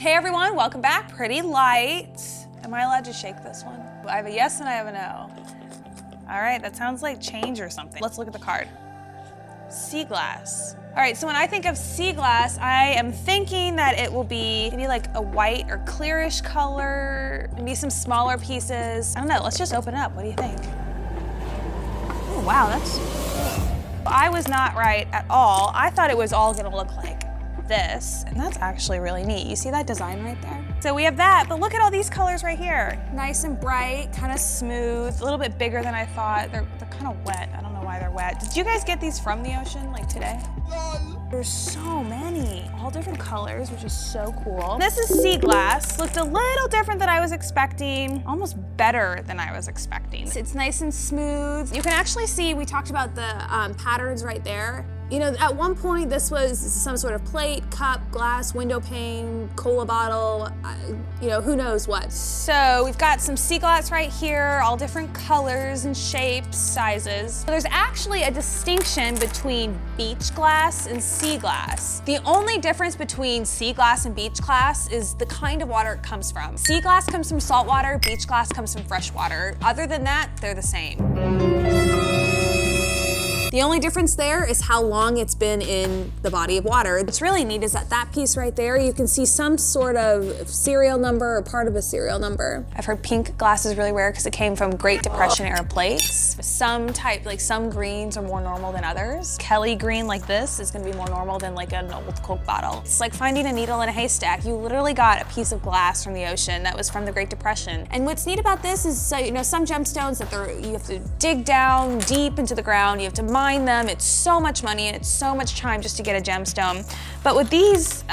Hey everyone, welcome back. Pretty light. Am I allowed to shake this one? I have a yes and I have a no. All right, that sounds like change or something. Let's look at the card. Sea glass. All right, so when I think of sea glass, I am thinking that it will be maybe like a white or clearish color, maybe some smaller pieces. I don't know, let's just open it up. What do you think? Oh, wow, that's... I was not right at all. I thought it was all gonna look like this, and that's actually really neat. You see that design right there? So we have that, but look at all these colors right here. Nice and bright, kind of smooth, a little bit bigger than I thought. They're kind of wet. I don't know why they're wet. Did you guys get these from the ocean, like today? There's so many, all different colors, which is so cool. This is sea glass. Looked a little different than I was expecting, almost better than I was expecting. It's nice and smooth. You can actually see, we talked about the patterns right there. You know, at one point this was some sort of plate, cup, glass, window pane, cola bottle, you know, who knows what. So we've got some sea glass right here, all different colors and shapes, sizes. So there's actually a distinction between beach glass and sea glass. The only difference between sea glass and beach glass is the kind of water it comes from. Sea glass comes from salt water, beach glass comes from fresh water. Other than that, they're the same. The only difference there is how long it's been in the body of water. What's really neat is that piece right there, you can see some sort of serial number or part of a serial number. I've heard pink glass is really rare because it came from Great Depression era plates. Some type, like some greens are more normal than others. Kelly green like this is gonna be more normal than like an old Coke bottle. It's like finding a needle in a haystack. You literally got a piece of glass from the ocean that was from the Great Depression. And what's neat about this is, you know, some gemstones that you have to dig down deep into the ground, you have to mine them. It's so much money and it's so much time just to get a gemstone. But with these,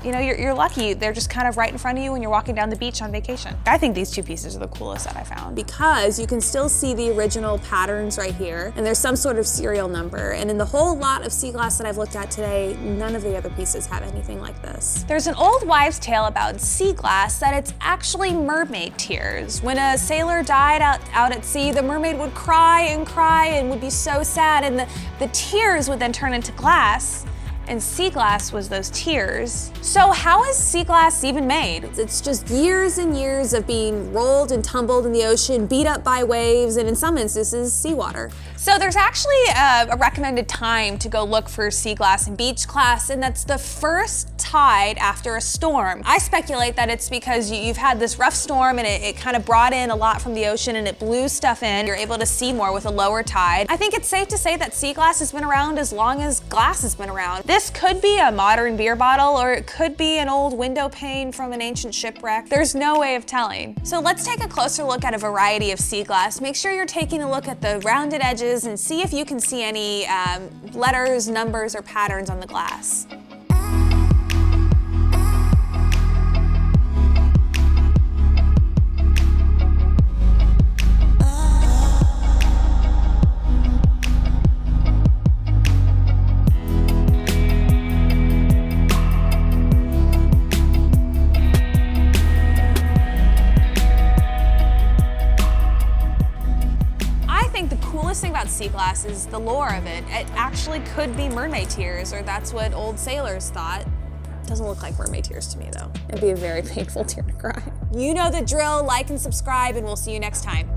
you know, you're lucky. They're just kind of right in front of you when you're walking down the beach on vacation. I think these two pieces are the coolest that I found. Because you can still see the original patterns right here, and there's some sort of serial number. And in the whole lot of sea glass that I've looked at today, none of the other pieces have anything like this. There's an old wives' tale about sea glass that it's actually mermaid tears. When a sailor died out at sea, the mermaid would cry and would be so sad, and the tears would then turn into glass, and sea glass was those tears. So how is sea glass even made? It's just years and years of being rolled and tumbled in the ocean, beat up by waves, and in some instances, seawater. So there's actually a recommended time to go look for sea glass and beach glass, and that's the first tide after a storm. I speculate that it's because you've had this rough storm and it kind of brought in a lot from the ocean and it blew stuff in. You're able to see more with a lower tide. I think it's safe to say that sea glass has been around as long as glass has been around. This could be a modern beer bottle, or it could be an old window pane from an ancient shipwreck. There's no way of telling. So let's take a closer look at a variety of sea glass. Make sure you're taking a look at the rounded edges and see if you can see any letters, numbers, or patterns on the glass. Thing about sea glass is the lore of it. It actually could be mermaid tears, or that's what old sailors thought. Doesn't look like mermaid tears to me though. It'd be a very painful tear to cry. You know the drill, like and subscribe, and we'll see you next time.